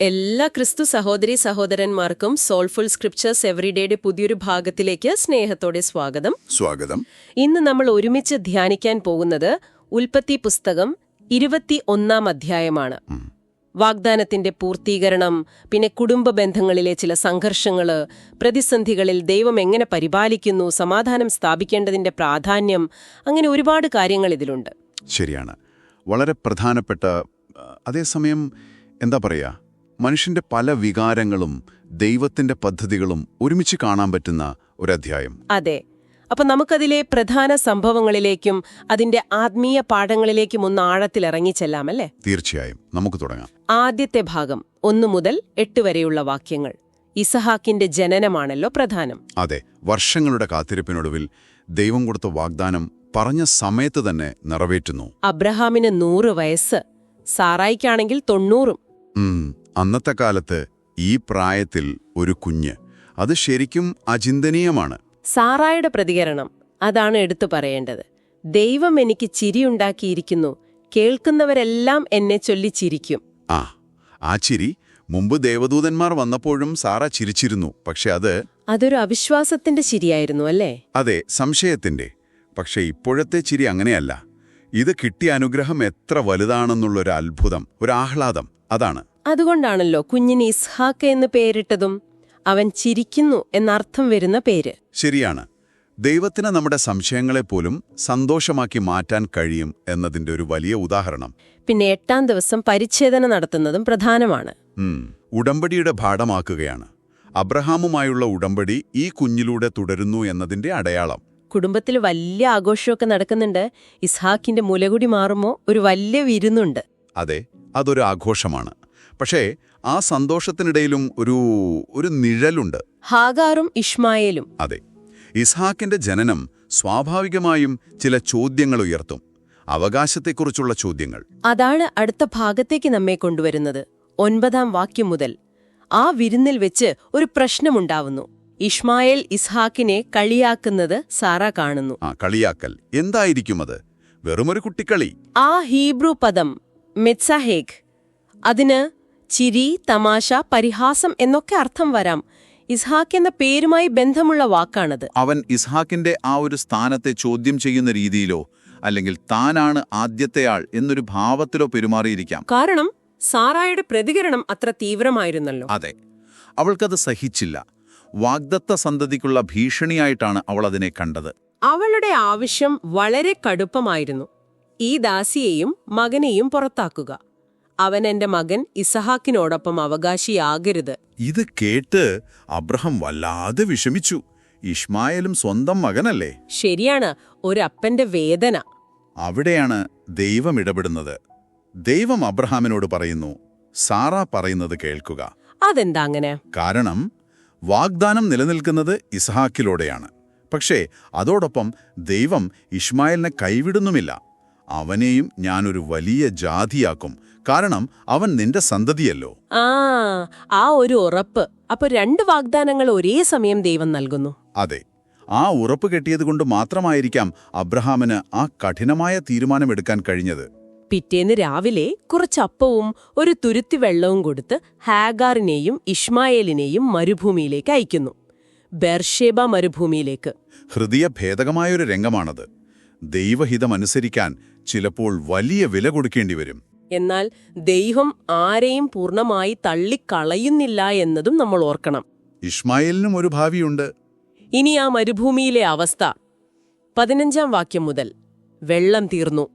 എല്ലാ ക്രിസ്തു സഹോദരീ സഹോദരന്മാർക്കും സോൾഫുൾ സ്ക്രിപ്ചേഴ്സ് എവറിഡേയുടെ പുതിയൊരു ഭാഗത്തിലേക്ക് സ്നേഹത്തോടെ സ്വാഗതം. ഇന്ന് നമ്മൾ ഒരുമിച്ച് ധ്യാനിക്കാൻ പോകുന്നത് ഉൽപ്പത്തി പുസ്തകം 21 അധ്യായമാണ്. വാഗ്ദാനത്തിന്റെ പൂർത്തീകരണം, പിന്നെ കുടുംബ ബന്ധങ്ങളിലെ ചില സംഘർഷങ്ങള്, പ്രതിസന്ധികളിൽ ദൈവം എങ്ങനെ പരിപാലിക്കുന്നു, സമാധാനം സ്ഥാപിക്കേണ്ടതിന്റെ പ്രാധാന്യം, അങ്ങനെ ഒരുപാട് കാര്യങ്ങൾ ഇതിലുണ്ട്. ശരിയാണ്. വളരെ പ്രധാനപ്പെട്ട, അതേസമയം എന്താ പറയാ, മനുഷ്യന്റെ പല വികാരങ്ങളും ദൈവത്തിന്റെ പദ്ധതികളും ഒരുമിച്ച് കാണാൻ പറ്റുന്ന ഒരധ്യായം. അതെ. അപ്പൊ നമുക്കതിലെ പ്രധാന സംഭവങ്ങളിലേക്കും അതിന്റെ ആത്മീയ പാഠങ്ങളിലേക്കും ഒന്ന് ആഴത്തിലിറങ്ങി ചെല്ലാമല്ലേ? തീർച്ചയായും, നമുക്ക് തുടങ്ങാം. ആദ്യത്തെ ഭാഗം 1 മുതൽ 8 വരെയുള്ള വാക്യങ്ങൾ. ഇസഹാക്കിന്റെ ജനനമാണല്ലോ പ്രധാനം. അതെ, വർഷങ്ങളുടെ കാത്തിരിപ്പിനൊടുവിൽ ദൈവം കൊടുത്ത വാഗ്ദാനം പറഞ്ഞ സമയത്ത് തന്നെ നിറവേറ്റുന്നു. അബ്രഹാമിന് 100 വയസ്സ്, സാറായിക്കാണെങ്കിൽ 90. അന്നത്തെ കാലത്ത് ഈ പ്രായത്തിൽ ഒരു കുഞ്ഞ്, അത് ശരിക്കും അചിന്തനീയമാണ്. സാറായുടെ പ്രതികരണം അതാണ് എടുത്തു പറയേണ്ടത്. ദൈവം എനിക്ക് ചിരിയുണ്ടാക്കിയിരിക്കുന്നു, കേൾക്കുന്നവരെല്ലാം എന്നെ ചൊല്ലി ചിരിക്കും. ആ ചിരി മുമ്പ് ദേവദൂതന്മാർ വന്നപ്പോഴും സാറ ചിരിച്ചിരുന്നു. പക്ഷെ അതൊരു അവിശ്വാസത്തിന്റെ ചിരിയായിരുന്നു അല്ലേ? അതെ, സംശയത്തിന്റെ. പക്ഷെ ഇപ്പോഴത്തെ ചിരി അങ്ങനെയല്ല. ഇത് കിട്ടിയ അനുഗ്രഹം എത്ര വലുതാണെന്നുള്ളൊരു അത്ഭുതം, ഒരു ആഹ്ലാദം, അതാണ്. അതുകൊണ്ടാണല്ലോ കുഞ്ഞിന് ഇസ്ഹാക്ക് എന്ന് പേരിട്ടതും. അവൻ ചിരിക്കുന്നു എന്നർത്ഥം വരുന്ന പേര്. ശരിയാണ്. ദൈവത്തിന് നമ്മുടെ സംശയങ്ങളെപ്പോലും സന്തോഷമാക്കി മാറ്റാൻ കഴിയും എന്നതിന്റെ ഒരു വലിയ ഉദാഹരണം. പിന്നെ 8-ാം ദിവസം പരിച്ഛേദന നടത്തുന്നതും പ്രധാനമാണ്. ഉടമ്പടിയുടെ ഭാഗമാക്കുകയാണ്. അബ്രഹാമുമായുള്ള ഉടമ്പടി ഈ കുഞ്ഞിലൂടെ തുടരുന്നു എന്നതിന്റെ അടയാളം. കുടുംബത്തിൽ വലിയ ആഘോഷമൊക്കെ നടക്കുന്നുണ്ട്. ഇസ്ഹാക്കിന്റെ മുലകുടി മാറുമോ ഒരു വലിയ വിരുന്നുണ്ട്. അതെ, അതൊരു ആഘോഷമാണ്. പക്ഷേ ആ സന്തോഷത്തിനിടയിലും ഒരു നിഴലുണ്ട്. ഹാഗാറും ഇഷ്മായേലും. അതെ, ഇസ്ഹാക്കിന്റെ ജനനം സ്വാഭാവികമായും ചില ചോദ്യങ്ങൾ ഉയർത്തും, അവകാശത്തെക്കുറിച്ചുള്ള ചോദ്യങ്ങൾ. അതാണ് അടുത്ത ഭാഗത്തേക്ക് നമ്മെ കൊണ്ടുവരുന്നത്. 9-ാം വാക്യം മുതൽ. ആ വിരുന്നിൽ വെച്ച് ഒരു പ്രശ്നമുണ്ടാവുന്നു. ഇഷ്മായേൽ ഇസ്ഹാക്കിനെ കളിയാക്കുന്നത് സാറ കാണുന്നു. കളിയാക്കൽ എന്തായിരിക്കും? അത് വെറുമൊരു കുട്ടിക്കളി. ആ ഹീബ്രു പദം മെത്സഹേഗ്, അതിന് ചിരി, തമാശ, പരിഹാസം എന്നൊക്കെ അർത്ഥം വരാം. ഇസ്ഹാക്ക് എന്ന പേരുമായി ബന്ധമുള്ള വാക്കാണത്. അവൻ ഇസ്ഹാക്കിന്റെ ആ ഒരു സ്ഥാനത്തെ ചോദ്യം ചെയ്യുന്ന രീതിയിലോ അല്ലെങ്കിൽ താനാണ് ആദ്യത്തെയാൾ എന്നൊരു ഭാവത്തിലോ പെരുമാറിയിരിക്കാം. കാരണം സാറായുടെ പ്രതികരണം അത്ര തീവ്രമായിരുന്നല്ലോ. അതെ, അവൾക്കത് സഹിച്ചില്ല. വാഗ്ദത്ത സന്തതിക്കുള്ള ഭീഷണിയായിട്ടാണ് അവൾ അതിനെ കണ്ടത്. അവളുടെ ആവശ്യം വളരെ കടുപ്പമായിരുന്നു. ഈ ദാസിയെയും മകനെയും പുറത്താക്കുക. അവൻ എന്റെ മകൻ ഇസഹാക്കിനോടൊപ്പം അവകാശിയാകരുത്. ഇത് കേട്ട് അബ്രഹാം വല്ലാതെ വിഷമിച്ചു. ഇഷ്മായേലും സ്വന്തം മകനല്ലേ? ശരിയാണ്, ഒരപ്പന്റെ വേദന. അവിടെയാണ് ദൈവം ഇടപെടുന്നത്. ദൈവം അബ്രഹാമിനോട് പറയുന്നു, സാറ പറയുന്നത് കേൾക്കുക. അതെന്താ അങ്ങനെ? കാരണം വാഗ്ദാനം നിലനിൽക്കുന്നത് ഇസ്ഹാക്കിലൂടെയാണ്. പക്ഷേ അതോടൊപ്പം ദൈവം ഇഷ്മായേലിനെ കൈവിടുന്നുമില്ല. അവനെയും ഞാനൊരു വലിയ ജാതിയാക്കും, കാരണം അവൻ നിന്റെ സന്തതിയല്ലോ. ആ ഒരു ഉറപ്പ്. അപ്പൊ 2 വാഗ്ദാനങ്ങൾ ഒരേ സമയം ദൈവം നൽകുന്നു. അതെ, ആ ഉറപ്പ് കെട്ടിയതുകൊണ്ട് മാത്രമായിരിക്കാം അബ്രഹാമിന് ആ കഠിനമായ തീരുമാനമെടുക്കാൻ കഴിഞ്ഞത്. പിറ്റേന്ന് രാവിലെ കുറച്ചപ്പവും ഒരു തുരുത്തി വെള്ളവും കൊടുത്ത് ഹാഗാറിനെയും ഇഷ്മായേലിനെയും മരുഭൂമിയിലേക്ക് അയക്കുന്നു. ബെർഷേബ മരുഭൂമിയിലേക്ക്. ഹൃദയഭേദകമായൊരു രംഗമാണത്. ദൈവഹിതമനുസരിക്കാൻ ചിലപ്പോൾ വലിയ വില കൊടുക്കേണ്ടി വരും. എന്നാൽ ദൈവം ആരെയും പൂർണ്ണമായി തള്ളിക്കളയുന്നില്ല എന്നതും നമ്മൾ ഓർക്കണം. ഇഷ്മായേലിനും ഒരു ഭാവിയുണ്ട്. ഇനി ആ മരുഭൂമിയിലെ അവസ്ഥ 15-ാം വാക്യം മുതൽ. വെള്ളം തീർന്നു.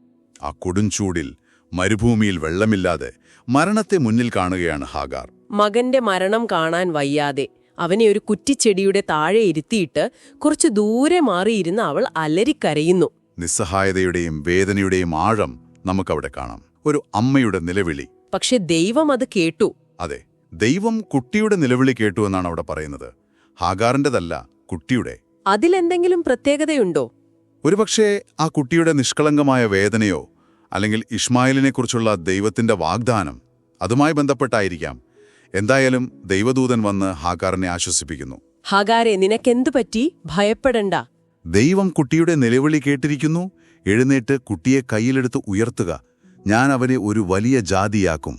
ആ കൊടുംചൂടിൽ മരുഭൂമിയിൽ വെള്ളമില്ലാതെ മരണത്തെ മുന്നിൽ കാണുകയാണ് ഹാഗാർ. മകന്റെ മരണം കാണാൻ വയ്യാതെ അവനെ ഒരു കുറ്റിച്ചെടിയുടെ താഴെ ഇരുത്തിയിട്ട് കുറച്ചു ദൂരെ മാറിയിരുന്ന് അവൾ അലറിക്കരയുന്നു. നിസ്സഹായതയുടെയും വേദനയുടെയും ആഴം നമുക്കവിടെ കാണാം. ഒരു അമ്മയുടെ നിലവിളി. പക്ഷെ ദൈവം അത് കേട്ടു. അതെ, ദൈവം കുട്ടിയുടെ നിലവിളി കേട്ടു എന്നാണ് അവിടെ പറയുന്നത്. ഹാഗാറിൻ്റെതല്ല, കുട്ടിയുടെ. അതിലെന്തെങ്കിലും പ്രത്യേകതയുണ്ടോ? ഒരുപക്ഷേ ആ കുട്ടിയുടെ നിഷ്കളങ്കമായ വേദനയോ അല്ലെങ്കിൽ ഇഷ്മായേലിനെക്കുറിച്ചുള്ള ദൈവത്തിന്റെ വാഗ്ദാനം അതുമായി ബന്ധപ്പെട്ടായിരിക്കാം. എന്തായാലും ദൈവദൂതൻ വന്ന് ഹാഗാറിനെ ആശ്വസിപ്പിക്കുന്നു. ഹാഗാരെ, നിനക്കെന്തു പറ്റി? ഭയപ്പെടണ്ട. ദൈവം കുട്ടിയുടെ നിലവിളി കേട്ടിരിക്കുന്നു. എഴുന്നേറ്റ് കുട്ടിയെ കയ്യിലെടുത്ത് ഉയർത്തുക. ഞാൻ അവനെ ഒരു വലിയ ജാതിയാക്കും.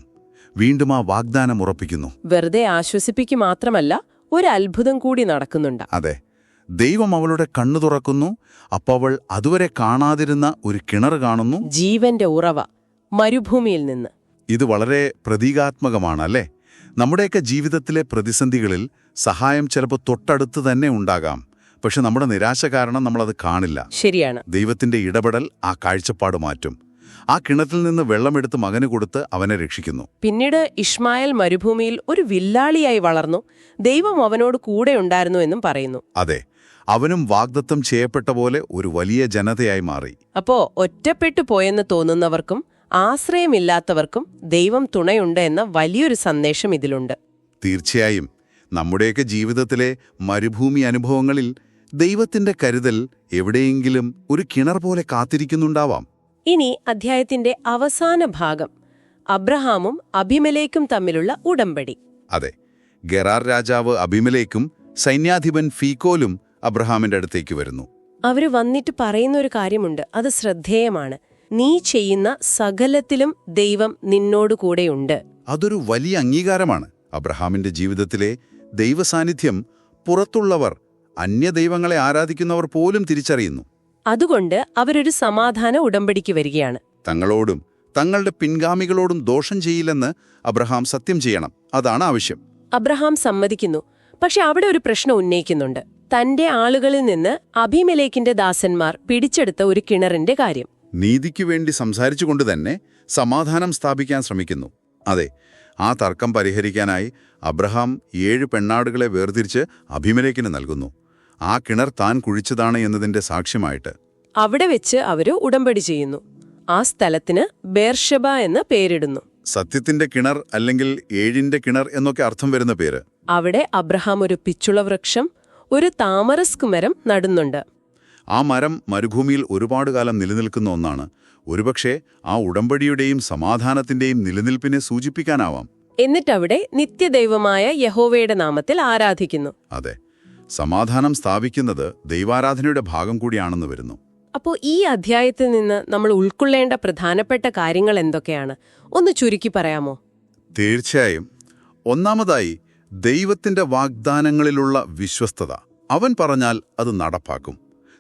വീണ്ടും ആ വാഗ്ദാനം ഉറപ്പിക്കുന്നു. വെറുതെ ആശ്വസിപ്പിക്കുക മാത്രമല്ല, ഒരു അത്ഭുതം കൂടി നടക്കുന്നുണ്ട്. അതെ, ദൈവം അവളുടെ കണ്ണു തുറക്കുന്നു. അപ്പോൾ അവൾ അതുവരെ കാണാതിരുന്ന ഒരു കിണർ കാണുന്നു. ജീവന്റെ ഉറവ, മരുഭൂമിയിൽ നിന്ന്. ഇത് വളരെ പ്രതീകാത്മകമാണ്, അല്ലേ? നമ്മുടെയൊക്കെ ജീവിതത്തിലെ പ്രതിസന്ധികളിൽ സഹായം ചിലപ്പോൾ തൊട്ടടുത്ത് തന്നെ ഉണ്ടാകാം. പക്ഷെ നമ്മുടെ നിരാശ കാരണം നമ്മളത് കാണില്ല. ശരിയാണ്. ദൈവത്തിന്റെ ഇടപെടൽ ആ കാഴ്ചപ്പാട് മാറ്റും. ആ കിണറ്റിൽ നിന്ന് വെള്ളമെടുത്ത് മകന് കൊടുത്ത് അവനെ രക്ഷിക്കുന്നു. പിന്നീട് ഇഷ്മായേൽ മരുഭൂമിയിൽ ഒരു വില്ലാളിയായി വളർന്നു. ദൈവം അവനോട് കൂടെ ഉണ്ടായിരുന്നു എന്നും പറയുന്നു. അതെ, അവനും വാഗ്ദത്തം ചെയ്യപ്പെട്ട പോലെ ഒരു വലിയ ജനതയായി മാറി. അപ്പോ ഒറ്റപ്പെട്ടു പോയെന്ന് തോന്നുന്നവർക്കും ആശ്രയമില്ലാത്തവർക്കും ദൈവം തുണയുണ്ട് എന്ന വലിയൊരു സന്ദേശം ഇതിലുണ്ട്. തീർച്ചയായും നമ്മുടെയൊക്കെ ജീവിതത്തിലെ മരുഭൂമി അനുഭവങ്ങളിൽ ദൈവത്തിന്റെ കരുതൽ എവിടെയെങ്കിലും ഒരു കിണർ പോലെ കാത്തിരിക്കുന്നുണ്ടാവാം. ഇനി അധ്യായത്തിന്റെ അവസാന ഭാഗം, അബ്രഹാമും അബിമലേക്കും തമ്മിലുള്ള ഉടമ്പടി. അതെ, ഗെറാർ രാജാവ് അബിമലേക്കും സൈന്യാധിപൻ ഫീക്കോലും അബ്രഹാമിന്റെ അടുത്തേക്ക് വരുന്നു. അവര് വന്നിട്ട് പറയുന്ന ഒരു കാര്യമുണ്ട്, അത് ശ്രദ്ധേയമാണ്. നീ ചെയ്യുന്ന സകലത്തിലും ദൈവം നിന്നോട് കൂടെയുണ്ട്. അതൊരു വലിയ അംഗീകാരമാണ്. അബ്രഹാമിന്റെ ജീവിതത്തിലെ ദൈവസാന്നിധ്യം പുറത്തുള്ളവർ, അന്യദൈവങ്ങളെ ആരാധിക്കുന്നവർ പോലും തിരിച്ചറിയുന്നു. അതുകൊണ്ട് അവരൊരു സമാധാന ഉടമ്പടിക്ക് വരികയാണ്. തങ്ങളോടും തങ്ങളുടെ പിൻഗാമികളോടും ദോഷം ചെയ്യില്ലെന്ന് അബ്രഹാം സത്യം ചെയ്യണം. അതാണ് ആവശ്യം. അബ്രഹാം സമ്മതിക്കുന്നു. പക്ഷെ അവിടെ ഒരു പ്രശ്നം ഉന്നയിക്കുന്നുണ്ട്. തന്റെ ആളുകളിൽ നിന്ന് അബീമേലെക്കിന്റെ ദാസന്മാർ പിടിച്ചെടുത്ത ഒരു കിണറിന്റെ കാര്യം. നീതിക്കു വേണ്ടി സംസാരിച്ചുകൊണ്ട് തന്നെ സമാധാനം സ്ഥാപിക്കാൻ ശ്രമിക്കുന്നു. അതെ, ആ തർക്കം പരിഹരിക്കാനായി അബ്രഹാം 7 പെണ്ണാടുകളെ വേർതിരിച്ച് അബീമേലെക്കിന് നൽകുന്നു. ആ കിണർ താൻ കുഴിച്ചതാണ് എന്നതിന്റെ സാക്ഷ്യമായിട്ട്. അവിടെ വെച്ച് അവര് ഉടമ്പടി ചെയ്യുന്നു. ആ സ്ഥലത്തിന് ബേർഷബ എന്ന് പേരിടുന്നു. സത്യത്തിന്റെ കിണർ അല്ലെങ്കിൽ 7ന്റെ കിണർ എന്നൊക്കെ അർത്ഥം വരുന്ന പേര്. അവിടെ അബ്രഹാം ഒരു പിച്ചുള വൃക്ഷം, ഒരു താമരസ്ക് മരം നടുന്നുണ്ട്. ആ മരം മരുഭൂമിയിൽ ഒരുപാട് കാലം നിലനിൽക്കുന്ന ഒന്നാണ്. ഒരുപക്ഷെ ആ ഉടമ്പടിയുടെയും സമാധാനത്തിന്റെയും നിലനിൽപ്പിനെ സൂചിപ്പിക്കാനാവാം. എന്നിട്ടവിടെ നിത്യദൈവമായ യഹോവയുടെ നാമത്തിൽ ആരാധിക്കുന്നു. അതെ, സമാധാനം സ്ഥാപിക്കുന്നത് ദൈവാരാധനയുടെ ഭാഗം കൂടിയാണെന്ന് വരുന്നു. അപ്പോൾ ഈ അധ്യായത്തിൽ നിന്ന് നമ്മൾ ഉൾക്കൊള്ളേണ്ട പ്രധാനപ്പെട്ട കാര്യങ്ങൾ എന്തൊക്കെയാണ്? ഒന്ന് ചുരുക്കി പറയാമോ? തീർച്ചയായും. ഒന്നാമതായി, ദൈവത്തിന്റെ വാഗ്ദാനങ്ങളിലുള്ള വിശ്വസ്തത. അവൻ പറഞ്ഞാൽ അത് നടപ്പാക്കും.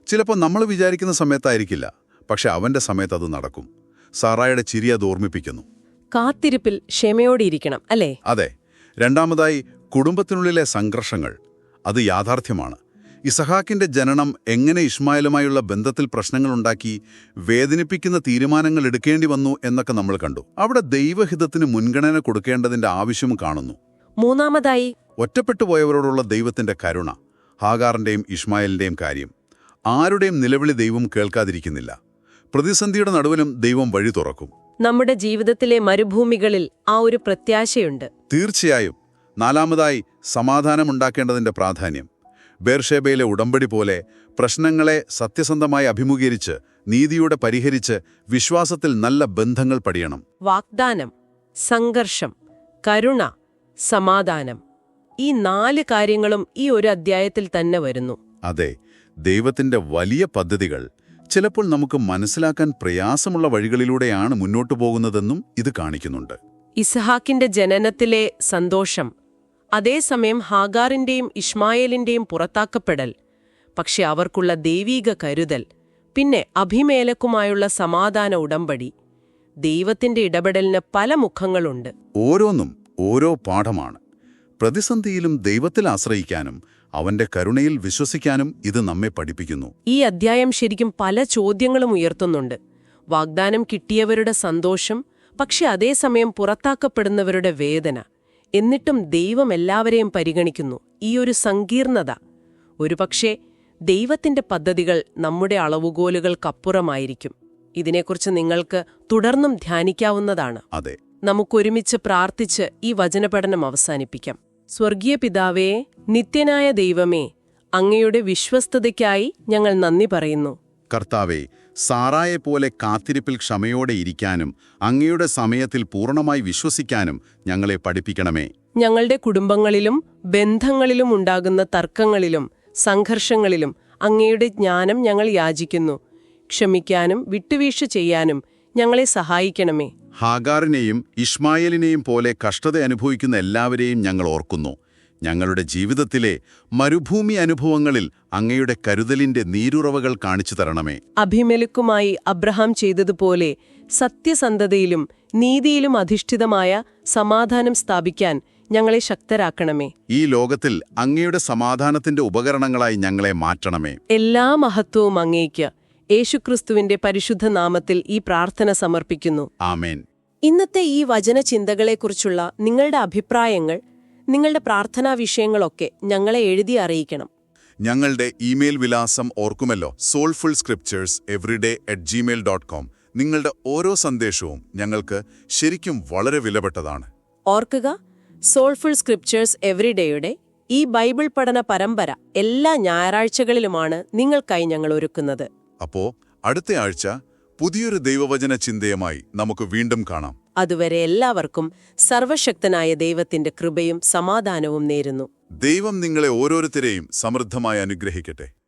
ചിലപ്പോൾ നമ്മൾ വിചാരിക്കുന്ന സമയത്തായിരിക്കില്ല, പക്ഷെ അവന്റെ സമയത്ത് അത് നടക്കും. സാറായുടെ ചിരി അത് ഓർമ്മിപ്പിക്കുന്നു. കാത്തിരിപ്പിൽ ക്ഷമയോടെയിരിക്കണം, അല്ലേ? അതെ. രണ്ടാമതായി, കുടുംബത്തിനുള്ളിലെ സംഘർഷങ്ങൾ. അത് യാഥാർത്ഥ്യമാണ്. ഇസഹാക്കിന്റെ ജനനം എങ്ങനെ ഇഷ്മായേലുമായുള്ള ബന്ധത്തിൽ പ്രശ്നങ്ങളുണ്ടാക്കി, വേദനിപ്പിക്കുന്ന തീരുമാനങ്ങൾ എടുക്കേണ്ടി വന്നു എന്നൊക്കെ നമ്മൾ കണ്ടു. അവിടെ ദൈവഹിതത്തിന് മുൻഗണന കൊടുക്കേണ്ടതിന്റെ ആവശ്യം കാണുന്നു. മൂന്നാമതായി, ഒറ്റപ്പെട്ടുപോയവരോടുള്ള ദൈവത്തിന്റെ കരുണ. ഹാഗാറിന്റെയും ഇഷ്മായേലിന്റെയും കാര്യം. ആരുടെയും നിലവിളി ദൈവം കേൾക്കാതിരിക്കുന്നില്ല. പ്രതിസന്ധിയുടെ നടുവിലും ദൈവം വഴി തുറക്കും. നമ്മുടെ ജീവിതത്തിലെ മരുഭൂമികളിൽ ആ ഒരു പ്രത്യാശയുണ്ട്. തീർച്ചയായും. നാലാമതായി, സമാധാനമുണ്ടാക്കേണ്ടതിന്റെ പ്രാധാന്യം. ബേർഷേബയിലെ ഉടമ്പടി പോലെ പ്രശ്നങ്ങളെ സത്യസന്ധമായി അഭിമുഖീകരിച്ച് നീതിയോടെ പരിഹരിച്ച് വിശ്വാസത്തിൽ നല്ല ബന്ധങ്ങൾ പടിയണം. വാഗ്ദാനം, സംഘർഷം, കരുണ, സമാധാനം, ഈ 4 കാര്യങ്ങളും ഈ ഒരു അധ്യായത്തിൽ തന്നെ വരുന്നു. അതെ, ദൈവത്തിന്റെ വലിയ പദ്ധതികൾ ചിലപ്പോൾ നമുക്ക് മനസ്സിലാക്കാൻ പ്രയാസമുള്ള വഴികളിലൂടെയാണ് മുന്നോട്ടു പോകുന്നതെന്നും ഇത് കാണിക്കുന്നുണ്ട്. ഇസ്ഹാക്കിന്റെ ജനനത്തിലെ സന്തോഷം, അതേസമയം ഹാഗാറിന്റെയും ഇഷ്മായേലിന്റെയും പുറത്താക്കപ്പെടൽ, പക്ഷെ അവർക്കുള്ള ദൈവീക കരുതൽ, പിന്നെ അബിമേലെക്കുമായുള്ള സമാധാന ഉടമ്പടി. ദൈവത്തിന്റെ ഇടപെടലിന് പല മുഖങ്ങളുണ്ട്. ഓരോന്നും ഓരോ പാഠമാണ്. പ്രതിസന്ധിയിലും ദൈവത്തിൽ ആശ്രയിക്കാനും അവന്റെ കരുണയിൽ വിശ്വസിക്കാനും ഇത് നമ്മെ പഠിപ്പിക്കുന്നു. ഈ അധ്യായം ശരിക്കും പല ചോദ്യങ്ങളും ഉയർത്തുന്നുണ്ട്. വാഗ്ദാനം കിട്ടിയവരുടെ സന്തോഷം, പക്ഷെ അതേസമയം പുറത്താക്കപ്പെടുന്നവരുടെ വേദന. എന്നിട്ടും ദൈവം എല്ലാവരെയും പരിഗണിക്കുന്നു. ഈ ഒരു സങ്കീർണത. ഒരുപക്ഷെ ദൈവത്തിന്റെ പദ്ധതികൾ നമ്മുടെ അളവുകോലുകൾക്കപ്പുറമായിരിക്കും. ഇതിനെക്കുറിച്ച് നിങ്ങൾക്ക് തുടർന്നും ധ്യാനിക്കാവുന്നതാണ്. അതെ, നമുക്കൊരുമിച്ച് പ്രാർത്ഥിച്ച് ഈ വചനപഠനം അവസാനിപ്പിക്കാം. സ്വർഗീയ പിതാവേ, നിത്യനായ ദൈവമേ, അങ്ങയുടെ വിശ്വസ്തതയ്ക്കായി ഞങ്ങൾ നന്ദി പറയുന്നു. കർത്താവേ, സാറായെപ്പോലെ കാത്തിരിപ്പിൽ ക്ഷമയോടെ ഇരിക്കാനും അങ്ങയുടെ സമയത്തിൽ പൂർണ്ണമായി വിശ്വസിക്കാനും ഞങ്ങളെ പഠിപ്പിക്കണമേ. ഞങ്ങളുടെ കുടുംബങ്ങളിലും ബന്ധങ്ങളിലും ഉണ്ടാകുന്ന തർക്കങ്ങളിലും സംഘർഷങ്ങളിലും അങ്ങയുടെ ജ്ഞാനം ഞങ്ങൾ യാചിക്കുന്നു. ക്ഷമിക്കാനും വിട്ടുവീഴ്ച ചെയ്യാനും ഞങ്ങളെ സഹായിക്കണമേ. ഹാഗാറിനെയും ഇഷ്മായേലിനെയും പോലെ കഷ്ടത അനുഭവിക്കുന്ന എല്ലാവരെയും ഞങ്ങൾ ഓർക്കുന്നു. ഞങ്ങളുടെ ജീവിതത്തിലെ മരുഭൂമി അനുഭവങ്ങളിൽ അങ്ങയുടെ കരുതലിന്റെ നീരുറവകൾ കാണിച്ചു തരണമേ. അഭിമെലെക്കുമായി അബ്രഹാം ചെയ്തതുപോലെ സത്യസന്ധതയിലും നീതിയിലും അധിഷ്ഠിതമായ സമാധാനം സ്ഥാപിക്കാൻ ഞങ്ങളെ ശക്തരാക്കണമേ. ഈ ലോകത്തിൽ അങ്ങയുടെ സമാധാനത്തിന്റെ ഉപകരണങ്ങളായി ഞങ്ങളെ മാറ്റണമേ. എല്ലാ മഹത്വവും അങ്ങേയ്ക്ക്. യേശുക്രിസ്തുവിന്റെ പരിശുദ്ധ നാമത്തിൽ ഈ പ്രാർത്ഥന സമർപ്പിക്കുന്നു. ആമേൻ. ഇന്നത്തെ ഈ വചനചിന്തകളെക്കുറിച്ചുള്ള നിങ്ങളുടെ അഭിപ്രായങ്ങൾ, നിങ്ങളുടെ പ്രാർത്ഥനാ വിഷയങ്ങളൊക്കെ ഞങ്ങളെ എഴുതി അറിയിക്കണം. ഞങ്ങളുടെ ഇമെയിൽ വിലാസം ഓർക്കുമല്ലോ, soulfulscriptures@gmail.com. നിങ്ങളുടെ ഓരോ സന്ദേശവും ഞങ്ങൾക്ക് ശരിക്കും വളരെ വിലപ്പെട്ടതാണ്. ഓർക്കുക, സോൾഫുൾ സ്ക്രിപ്റ്റേഴ്സ് എവറിഡേയുടെ ഈ ബൈബിൾ പഠന പരമ്പര എല്ലാ ഞായറാഴ്ചകളിലുമാണ് നിങ്ങൾക്കായി ഞങ്ങൾ ഒരുക്കുന്നത്. അപ്പോ അടുത്ത ആഴ്ച പുതിയൊരു ദൈവവചന ചിന്തയുമായി നമുക്ക് വീണ്ടും കാണാം. അതുവരെ എല്ലാവർക്കും സർവശക്തനായ ദൈവത്തിന്റെ കൃപയും സമാധാനവും നേരുന്നു. ദൈവം നിങ്ങളെ ഓരോരുത്തരെയും സമൃദ്ധമായി അനുഗ്രഹിക്കട്ടെ.